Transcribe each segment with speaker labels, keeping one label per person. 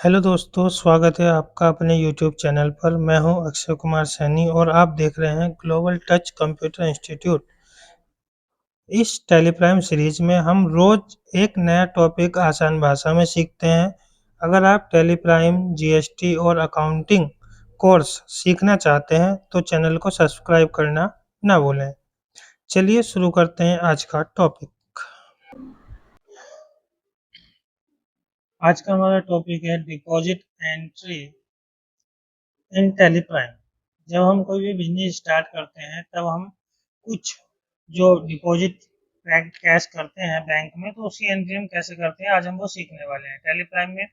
Speaker 1: Hello दोस्तों, स्वागत है आपका अपने यूट्यूब चैनल पर। मैं हूं अक्षय कुमार सैनी और आप देख रहे हैं ग्लोबल टच कंप्यूटर इंस्टीट्यूट। इस टेलीप्राइम सीरीज में हम रोज एक नया टॉपिक आसान भाषा में सीखते हैं। अगर आप टेलीप्राइम, जीएसटी और अकाउंटिंग कोर्स सीखना चाहते हैं तो चैनल को सब्सक्राइब करना ना भूलें। चलिए शुरू करते हैं आज का टॉपिक। आज का हमारा टॉपिक है डिपॉजिट एंट्री इन टेलीप्राइम। जब हम कोई भी बिजनेस स्टार्ट करते हैं तब हम कुछ जो डिपॉजिट कैश करते हैं बैंक में, तो उसकी एंट्री हम कैसे करते हैं आज हम वो सीखने वाले हैं। टेलीप्राइम में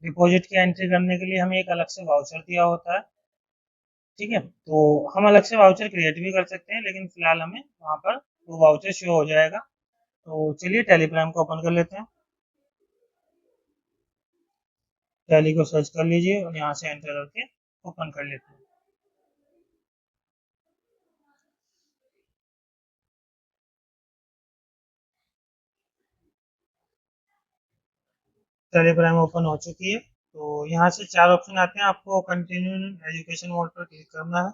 Speaker 1: डिपॉजिट की एंट्री करने के लिए हमें एक अलग से वाउचर दिया होता है। ठीक है, तो हम अलग से वाउचर क्रिएट भी कर सकते हैं, लेकिन फिलहाल हमें वहाँ पर वो वाउचर शो हो जाएगा। तो चलिए टेलीप्राइम को ओपन कर लेते हैं। टैली को सर्च कर लीजिए और यहाँ से एंटर करके ओपन कर लेते हैं। टेलीग्राम ओपन हो चुकी है। तो यहाँ से 4 ऑप्शन आते हैं, आपको कंटिन्यू एजुकेशन मोड पर क्लिक करना है।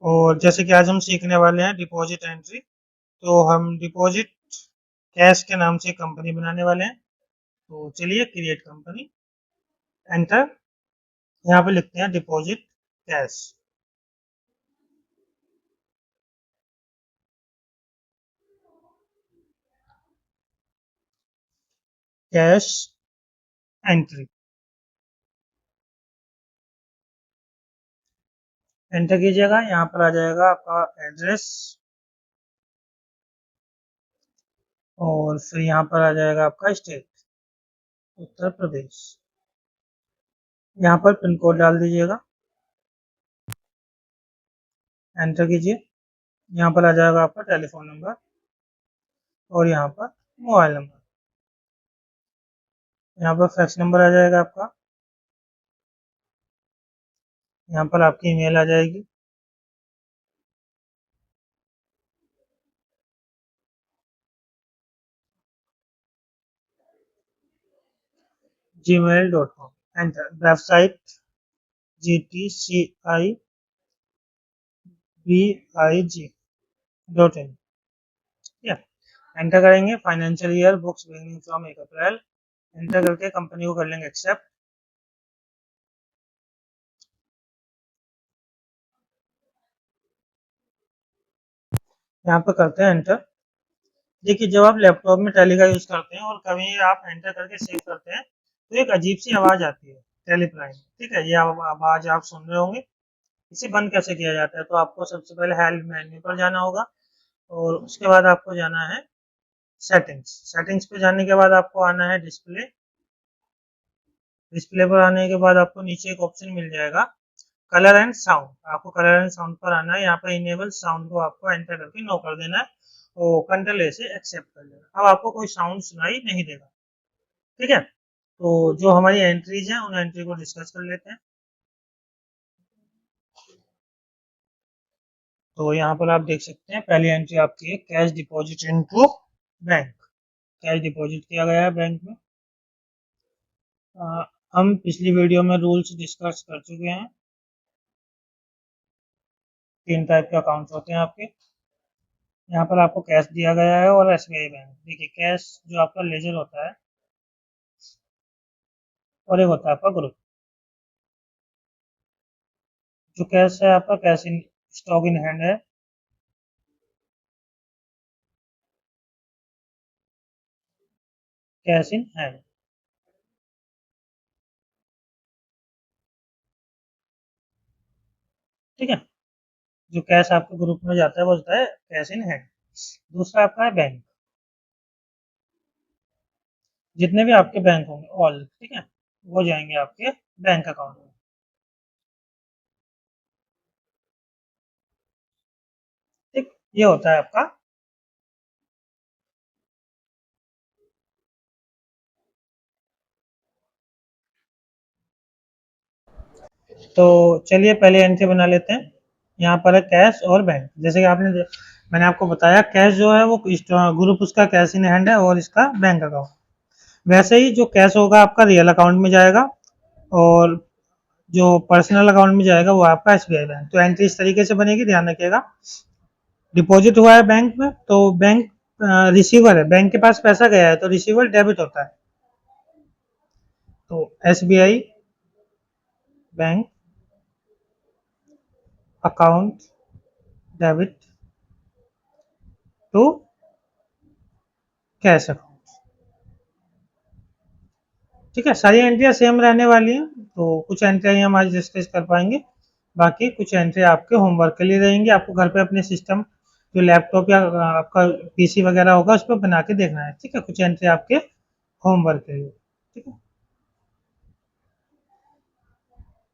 Speaker 1: और जैसे कि आज हम सीखने वाले हैं डिपॉजिट एंट्री, तो हम डिपॉजिट कैश के नाम से कंपनी बनाने वाले हैं। तो चलिए क्रिएट कंपनी, एंटर। यहाँ पे लिखते हैं deposit cash. Cash entry enter कीजिएगा। यहाँ पर आ जाएगा आपका एड्रेस और फिर यहाँ पर आ जाएगा आपका स्टेट, उत्तर प्रदेश। यहाँ पर पिन कोड डाल दीजिएगा, एंटर कीजिए। यहाँ पर आ जाएगा आपका टेलीफोन नंबर और यहाँ पर मोबाइल नंबर। यहाँ पर फैक्स नंबर आ जाएगा आपका। यहाँ पर आपकी ईमेल आ जाएगी। gmail.com, enter. वेबसाइट gtcibig.in, ठीक है, एंटर करेंगे। Financial year books beginning from 1 April, enter करके कंपनी को कर लेंगे एक्सेप्ट। यहाँ पर करते हैं एंटर। देखिए, जब आप लैपटॉप में टैली का यूज करते हैं और कभी आप एंटर करके सेव करते हैं तो एक अजीब सी आवाज आती है टेलीप्राइम। ठीक है, ये आवाज आप सुन रहे होंगे। इसे बंद कैसे किया जाता है, तो आपको सबसे पहले हेल्प मेन्यू पर जाना होगा और उसके बाद आपको जाना है सेटिंग्स। सेटिंग्स पे जाने के बाद आपको आना है डिस्प्ले। डिस्प्ले पर आने के बाद आपको नीचे एक ऑप्शन मिल जाएगा कलर एंड साउंड। आपको कलर एंड साउंड पर आना है। यहाँ पर इनेबल साउंड को आपको एंटर करके नो कर देना है और कंट्रोल ए से एक्सेप्ट कर लेना। अब आपको कोई साउंड सुनाई नहीं देगा। ठीक है, तो जो हमारी एंट्रीज हैं उन एंट्री को डिस्कस कर लेते हैं। तो यहाँ पर आप देख सकते हैं पहली एंट्री आपकी है cash deposit into bank. Cash deposit किया गया है बैंक में। हम पिछली वीडियो में रूल्स डिस्कस कर चुके हैं। 3 टाइप के अकाउंट्स होते हैं आपके। यहाँ पर आपको कैश दिया गया है और एसबीआई बैंक। देखिए, कैश जो आपका लेजर होता है और एक होता है आपका ग्रुप। जो कैश है आपका cash in stock in hand है। कैश इन हैंड, ठीक है। जो कैश आपके ग्रुप में जाता है वो होता है कैश इन हैंड। दूसरा आपका है बैंक। जितने भी आपके बैंक होंगे ऑल, ठीक है, वो जाएंगे आपके बैंक अकाउंट में। ठीक, ये होता है आपका। तो चलिए पहले एंट्री बना लेते हैं। यहाँ पर है कैश और बैंक। जैसे कि मैंने आपको बताया कैश जो है वो ग्रुप उसका कैश इन हैंड है और इसका बैंक अकाउंट। वैसे ही जो कैश होगा आपका रियल अकाउंट में जाएगा, और जो पर्सनल अकाउंट में जाएगा वो आपका एसबीआई बैंक। तो एंट्री इस तरीके से बनेगी, ध्यान रखिएगा। डिपॉजिट हुआ है बैंक में, तो बैंक रिसीवर है, बैंक के पास पैसा गया है तो रिसीवर डेबिट होता है। तो SBI bank account debit to cash account. ठीक है, सारी एंट्रियां सेम रहने वाली हैं। तो कुछ एंट्रियां हम आज डिस्कस कर पाएंगे, बाकी कुछ एंट्री आपके होमवर्क के लिए रहेंगी। आपको घर पे अपने सिस्टम, जो लैपटॉप या आपका पीसी वगैरह होगा, उस पर बना के देखना है। ठीक है, कुछ एंट्री आपके होमवर्क के लिए। ठीक है,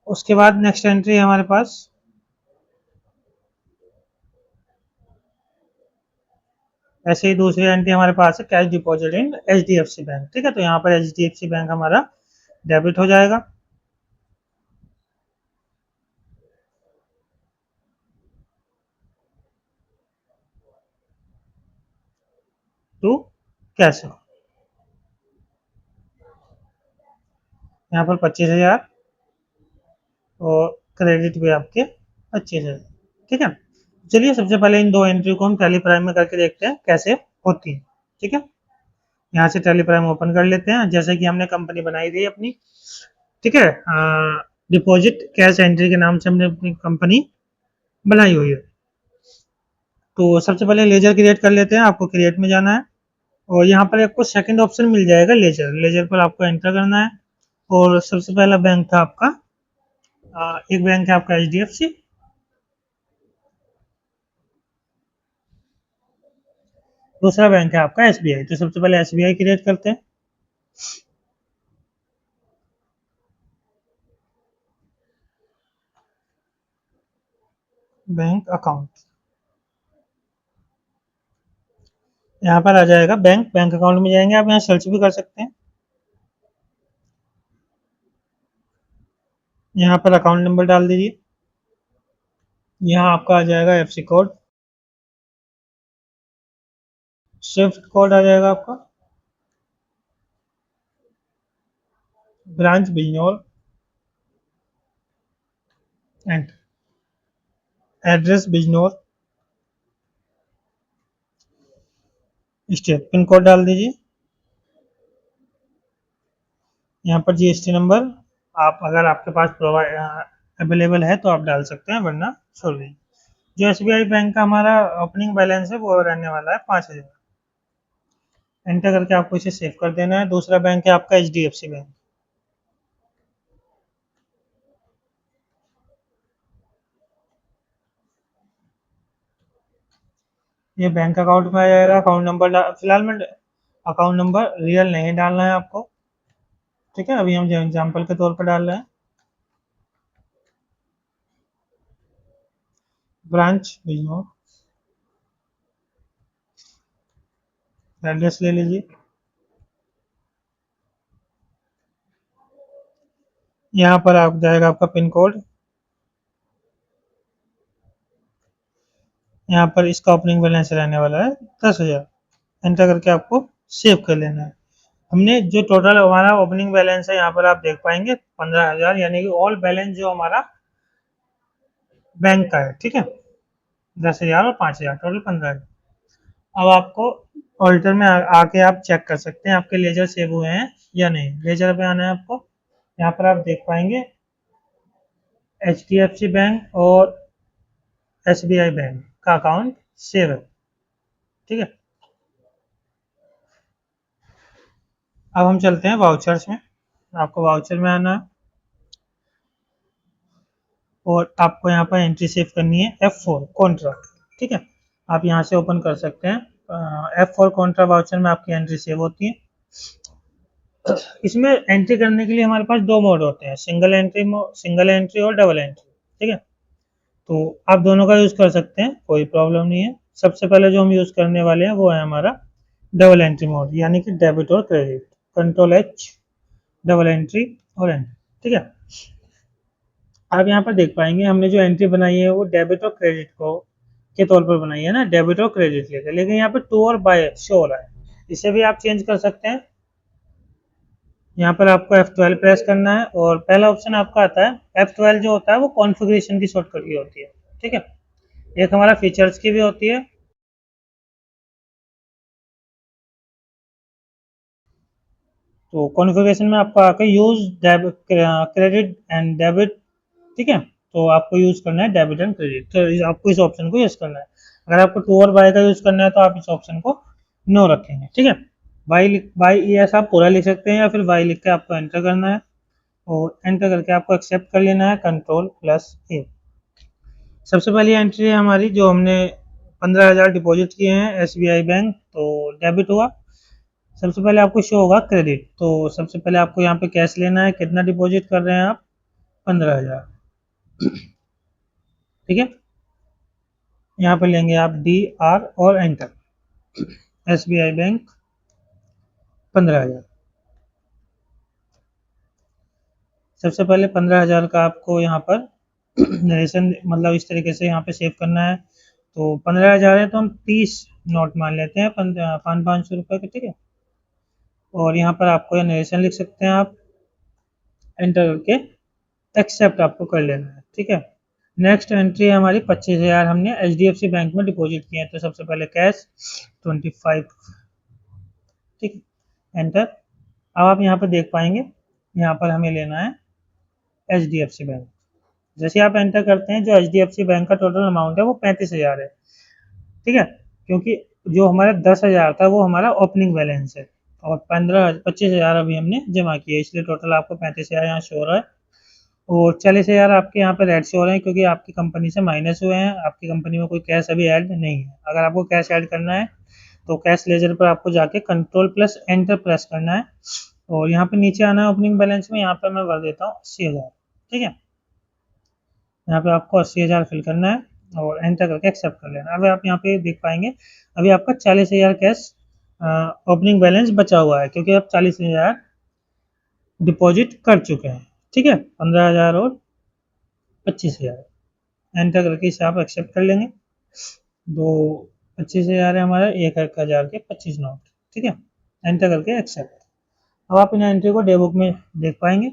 Speaker 1: उसके बाद नेक्स्ट एंट्री है हमारे पास, ऐसे ही दूसरी एंट्री हमारे पास है कैश डिपॉजिट इन एचडीएफसी बैंक। ठीक है, तो यहाँ पर एचडीएफसी बैंक हमारा डेबिट हो जाएगा टू कैश। यहाँ पर 25,000 और क्रेडिट भी आपके 25,000। ठीक है, चलिए सबसे पहले इन दो एंट्री को हम टैली प्राइम में करके देखते हैं कैसे होती है। ठीक है, यहाँ से टैली प्राइम ओपन कर लेते हैं, जैसे कि हमने कंपनी बनाई थी अपनी। ठीक है, डिपॉजिट कैश एंट्री के नाम से हमने अपनी कंपनी बनाई हुई है। तो सबसे पहले लेजर क्रिएट कर लेते हैं। आपको क्रिएट में जाना है, और यहाँ पर आपको सेकंड ऑप्शन मिल जाएगा लेजर। लेजर पर आपको एंटर करना है, और सबसे पहला बैंक था आपका, एक बैंक है आपका एचडीएफसी, दूसरा बैंक है आपका एसबीआई। तो सबसे पहले एसबीआई क्रिएट करते हैं। बैंक अकाउंट, यहाँ पर आ जाएगा बैंक, बैंक अकाउंट में जाएंगे। आप यहाँ सर्च भी कर सकते हैं। यहाँ पर अकाउंट नंबर डाल दीजिए, यहाँ आपका आ जाएगा एफसी कोड, स्विफ्ट कोड आ जाएगा आपका, branch Bijnor, and address Bijnor, state, pin code डाल दीजिए। यहाँ पर जीएसटी नंबर, आप अगर आपके पास प्रोवाइड अवेलेबल है तो आप डाल सकते हैं, वरना छोड़ दीजिए। जो एसबीआई बैंक का हमारा ओपनिंग बैलेंस है वो रहने वाला है 5,000। एंटर करके आपको इसे सेव कर देना है। दूसरा बैंक है आपका एचडीएफसी बैंक। ये बैंक अकाउंट में आ जाएगा। अकाउंट नंबर फिलहाल में अकाउंट नंबर रियल नहीं डालना है आपको। ठीक है, अभी हम एग्जाम्पल के तौर पर डाल रहे हैं। ब्रांच बिजनौर, एड्रेस ले लीजिए। यहाँ पर आप जाएगा आपका पिन कोड, यहाँ पर इसका ओपनिंग बैलेंस रहने वाला है 10,000। एंटर करके आपको सेव कर लेना है। हमने जो टोटल हमारा ओपनिंग बैलेंस है यहाँ पर आप देख पाएंगे 15,000, यानी कि ऑल बैलेंस जो हमारा बैंक का है। ठीक है, 10,000 और 5,000, टोटल 15,000। अब आपको ऑल्टर में आके आप चेक कर सकते हैं आपके लेजर सेव हुए हैं या नहीं। लेजर पे आना है आपको, यहाँ पर आप देख पाएंगे एचडीएफसी बैंक और एसबीआई बैंक का अकाउंट सेव है। ठीक है, अब हम चलते हैं वाउचर्स में। आपको वाउचर में आना है, और आपको यहाँ पर एंट्री सेव करनी है F4 कॉन्ट्रा। ठीक है, आप यहाँ से ओपन कर सकते हैं। F4 कॉन्ट्रा वाउचर में आपकी एंट्री सेव होती है। इसमें एंट्री करने के लिए हमारे पास दो मोड होते हैं, सिंगल एंट्री और डबल एंट्री। ठीक है, तो आप दोनों का यूज़ कर सकते हैं, कोई प्रॉब्लम नहीं है। सबसे पहले जो हम यूज़ करने वाले हैं वो है हमारा डबल एंट्री मोड, यानी कि डेबिट और credit. Control H, double entry और एंट्री। ठीक है, आप यहाँ पर देख पाएंगे हमने जो एंट्री बनाई है वो डेबिट और क्रेडिट को के तौर पर बनाई है ना, डेबिट और क्रेडिट लेकर। लेकिन यहाँ पे टू और बाय शो हो रहा है, इसे भी आप चेंज कर सकते हैं। यहाँ पर आपको F12 प्रेस करना है और पहला ऑप्शन आपका आता है F12 जो होता है वो कॉन्फ़िगरेशन की शॉर्टकट की होती है, ठीक है। एक हमारा फीचर्स की भी होती है। तो कॉन्फ़िगरेशन में आपको आके use debit credit and debit, ठीक है। तो आपको यूज़ करना है डेबिट एंड क्रेडिट, तो आपको इस ऑप्शन को यूज़ करना है। अगर आपको टू और बाय का यूज़ करना है तो आप इस ऑप्शन को नो रखेंगे, ठीक है। बाई ES आप पूरा लिख सकते हैं या फिर बाई लिख के आपको एंटर करना है और एंटर करके आपको एक्सेप्ट कर लेना है Ctrl+A। सबसे पहली एंट्री है हमारी जो हमने 15,000 डिपॉजिट किए हैं SBI बैंक, तो डेबिट हुआ। सबसे पहले आपको शो होगा क्रेडिट, तो सबसे पहले आपको यहाँ पे कैश लेना है। कितना डिपॉजिट कर रहे हैं आप? 15,000, ठीक है। यहाँ पे लेंगे आप DR और एंटर। SBI bank 15,000। सबसे पहले 15,000 का आपको यहाँ पर नरेशन मतलब इस तरीके से यहाँ पे सेव करना है। तो 15,000 है तो हम 30 नोट मान लेते हैं 500 के, ठीक है। और यहाँ पर आपको ये नरेशन लिख सकते हैं आप, एंटर करके एक्सेप्ट आपको कर लेना है, ठीक है। नेक्स्ट एंट्री है हमारी 25,000 हमने HDFC बैंक में डिपॉजिट किए हैं, तो सबसे पहले कैश 25, ठीक है, एंटर। अब आप यहाँ पर देख पाएंगे यहाँ पर हमें लेना है HDFC बैंक। जैसे आप एंटर करते हैं जो HDFC बैंक का टोटल अमाउंट है वो 35,000 है, ठीक है। क्योंकि जो हमारा 10,000 था वो हमारा ओपनिंग बैलेंस है और 25,000 अभी हमने जमा किया, इसलिए टोटल आपको 35,000 यहाँ शो हो रहा है। और 40,000 आपके यहाँ पे रेड शो हो रहे हैं क्योंकि आपकी कंपनी से माइनस हुए हैं। आपकी कंपनी में कोई कैश अभी ऐड नहीं है। अगर आपको कैश ऐड करना है तो कैश लेजर पर आपको जाके Ctrl+Enter प्रेस करना है और यहाँ पे नीचे आना है ओपनिंग बैलेंस में। यहाँ पे मैं भर देता हूँ 80,000, ठीक है। यहाँ पे आपको 80,000 फिल करना है और एंटर करके एक्सेप्ट कर लेना। अब आप यहाँ पे देख पाएंगे अभी आपका 40,000 कैश ओपनिंग बैलेंस बचा हुआ है क्योंकि आप 40,000 डिपॉजिट कर चुके हैं, ठीक है। 15,000 और 25,000 एंटर करके इसे आप एक्सेप्ट कर लेंगे। दो 25,000 है हमारा, 1,000 के 25 नोट, ठीक है। एंटर करके एक्सेप्ट। अब आप इन एंट्री को डे बुक में देख पाएंगे।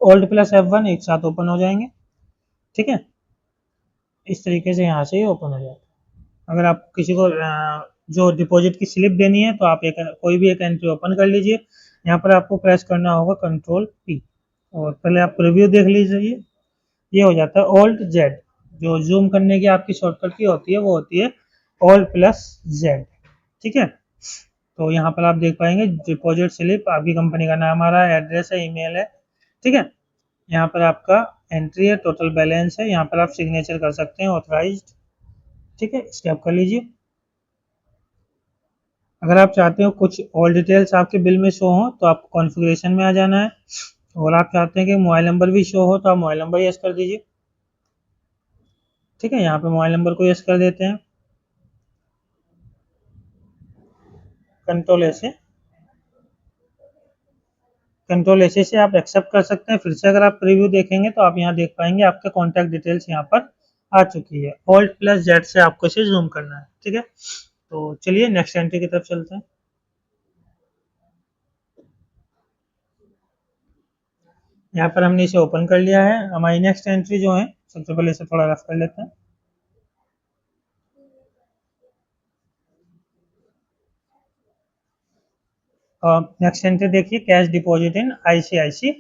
Speaker 1: ओल्ड प्लस F1 एक साथ ओपन हो जाएंगे, ठीक है। इस तरीके से यहाँ से ही ओपन हो जाता है। अगर आप किसी को जो डिपॉजिट की स्लिप देनी है तो आप एक कोई भी एक एंट्री ओपन कर लीजिए। यहाँ पर आपको प्रेस करना होगा Ctrl+P और पहले आप प्रीव्यू देख लीजिए। ये हो जाता है Alt+Z। जो जूम करने की आपकी शॉर्टकट की होती है वो होती है Alt+Z, ठीक है। तो यहाँ पर आप देख पाएंगे डिपॉजिट स्लिप, आपकी कंपनी का नाम आ रहा है, एड्रेस है, ईमेल है, ठीक है। यहाँ पर आपका एंट्री है, टोटल बैलेंस है, यहाँ पर आप सिग्नेचर कर सकते हैं ऑथराइज्ड, ठीक है। स्टेप कर लीजिए। अगर आप चाहते हो कुछ और डिटेल्स आपके बिल में शो हो तो आपको कॉन्फ़िगरेशन में आ जाना है और आप चाहते हैं कि मोबाइल नंबर भी शो हो तो आप मोबाइल नंबर यस कर दीजिए, ठीक है। यहाँ पे मोबाइल नंबर को यस कर देते हैं। कंट्रोल ऐसे कंट्रोल ऐसे से आप एक्सेप्ट कर सकते हैं। फिर से अगर आप प्रीव्यू देखेंगे तो आप यहाँ देख पाएंगे आपके कॉन्टैक्ट डिटेल्स यहाँ पर आ चुकी है। Alt+Z से आपको इसे जूम करना है, ठीक है। तो चलिए नेक्स्ट एंट्री की तरफ चलते हैं। यहाँ पर हमने इसे ओपन कर लिया है। हमारी नेक्स्ट एंट्री जो है, सबसे पहले इसे थोड़ा रफ कर लेते हैं। नेक्स्ट एंट्री देखिए, cash deposit in ICICI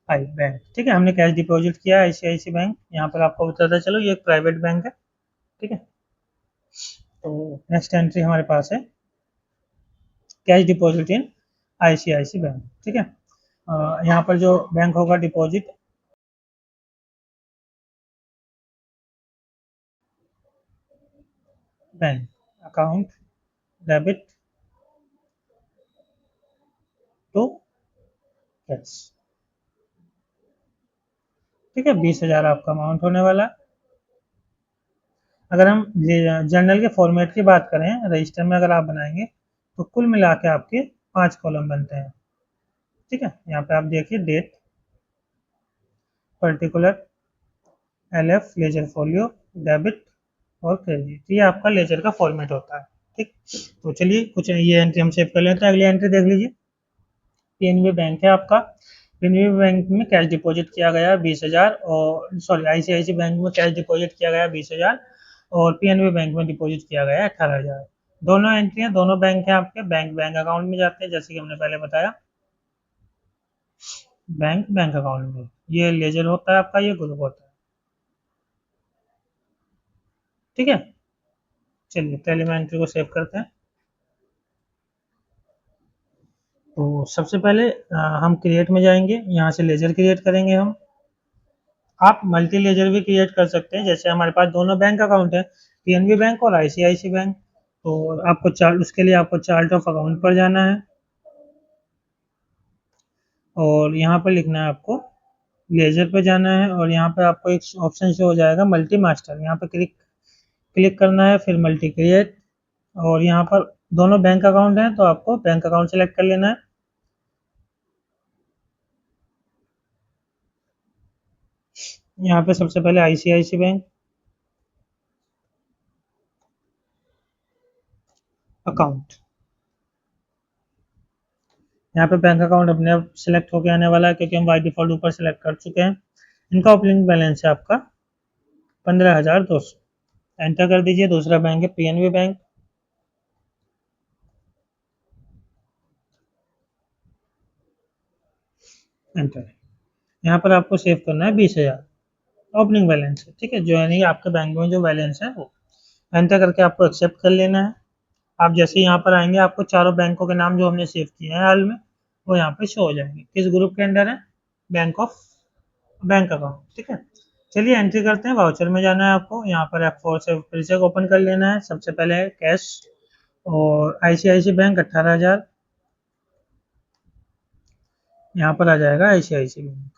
Speaker 1: bank, ठीक है। हमने कैश डिपॉजिट किया ICICI बैंक। यहाँ पर आपको बताता चलो ये एक प्राइवेट बैंक है, ठीक है। तो नेक्स्ट एंट्री हमारे पास है cash deposit in ICICI bank, ठीक है। यहाँ पर जो बैंक होगा deposit bank account debit to cash, ठीक है। 20,000 आपका अमाउंट होने वाला है। अगर हम जर्नल के फॉर्मेट की बात करें, रजिस्टर में अगर आप बनाएंगे तो कुल मिला के आपके 5 कॉलम बनते हैं, ठीक है। यहाँ पे आप देखिए date, particular, LF ledger folio, debit और क्रेडिट, ये आपका लेजर का फॉर्मेट होता है, ठीक। तो चलिए कुछ ये एंट्री हम सेव कर लेते हैं। अगली एंट्री देख लीजिए। पीएनबी बैंक है आपका। पीएनबी बैंक में कैश डिपॉजिट किया गया 20,000 और सॉरी आईसीआईसी बैंक में कैश डिपॉजिट किया गया 20,000 और पीएनबी बैंक में डिपॉजिट किया गया 18,000। दोनों एंट्रियां दोनों बैंक हैं आपके, बैंक बैंक अकाउंट में जाते हैं जैसे कि हमने पहले बताया। बैंक बैंक अकाउंट में ये लेजर होता है आपका, ये ग्रुप होता है। ठीक है, चलिए पहले मैं एंट्री को सेव करते हैं। तो सबसे पहले हम क्रिएट में जाएंगे, यहाँ से लेजर क्रिएट करेंगे हम। आप मल्टी लेजर भी क्रिएट कर सकते हैं, जैसे हमारे पास दोनों बैंक अकाउंट है, पीएनबी बैंक और आईसीआईसी बैंक। तो आपको चार्ट, उसके लिए आपको चार्ट ऑफ अकाउंट पर जाना है और यहाँ पर लिखना है आपको, लेजर पे जाना है और यहाँ पे आपको एक ऑप्शन शो हो जाएगा मल्टी मास्टर, यहाँ पे क्लिक क्लिक करना है, फिर मल्टी क्रिएट। और यहाँ पर दोनों बैंक अकाउंट हैं तो आपको बैंक अकाउंट सेलेक्ट कर लेना है। यहाँ पे सबसे पहले आईसीआईसी बैंक अकाउंट, यहाँ पे बैंक अकाउंट अपने आप सिलेक्ट होकर आने वाला है क्योंकि हम बाई डिफॉल्ट ऊपर सेलेक्ट कर चुके हैं। इनका ओपनिंग बैलेंस है आपका 15,200। एंटर कर दीजिए। दूसरा बैंक है पीएनबी बैंक, एंटर। यहाँ पर आपको सेव करना है 20,000 ओपनिंग बैलेंस है, ठीक है, जो यानी आपके बैंक में जो बैलेंस है वो एंटर करके आपको एक्सेप्ट कर लेना है। आप जैसे यहाँ पर आएंगे आपको चारों बैंकों के नाम जो हमने सेव किए हैं हाल में वो यहाँ पे शो हो जाएंगे, किस ग्रुप के अंडर है, बैंक ऑफ बैंक अकाउंट। ठीक है, चलिए एंट्री करते हैं। वाउचर में जाना है आपको, यहाँ पर F4 से फिर से ओपन कर लेना है। सबसे पहले है कैश और आईसीआईसी बैंक 18,000, यहाँ पर आ जाएगा आईसीआईसी बैंक।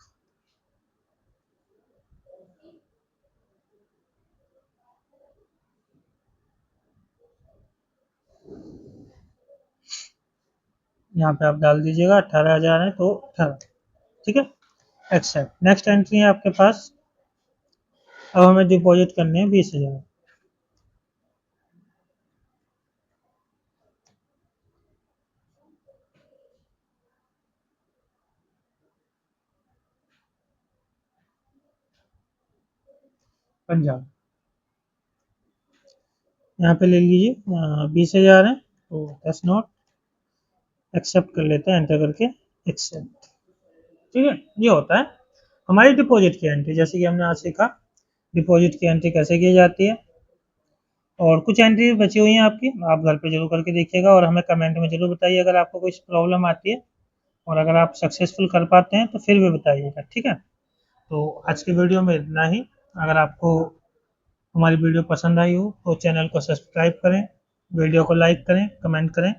Speaker 1: यहाँ पे आप डाल दीजिएगा 18,000 है तो 18। ठीक है, एक्सेप्ट। नेक्स्ट एंट्री है आपके पास, अब हमें डिपॉजिट करने हैं 20,000। पंजाब, यहाँ पे ले लीजिए 20,000 है तो 10 नोट, एक्सेप्ट कर लेते हैं एंटर करके, एक्सेप्ट। ठीक है, ये होता है हमारी डिपॉजिट की एंट्री। जैसे कि हमने आज सीखा डिपॉजिट की एंट्री कैसे की जाती है। और कुछ एंट्री बची हुई हैं आपकी, आप घर पे जरूर करके देखिएगा और हमें कमेंट में जरूर बताइए अगर आपको कुछ प्रॉब्लम आती है। और अगर आप सक्सेसफुल कर पाते हैं तो फिर भी बताइएगा। ठीक है, तो आज की वीडियो में इतना ही। अगर आपको हमारी वीडियो पसंद आई हो तो चैनल को सब्सक्राइब करें, वीडियो को लाइक करें, कमेंट करें।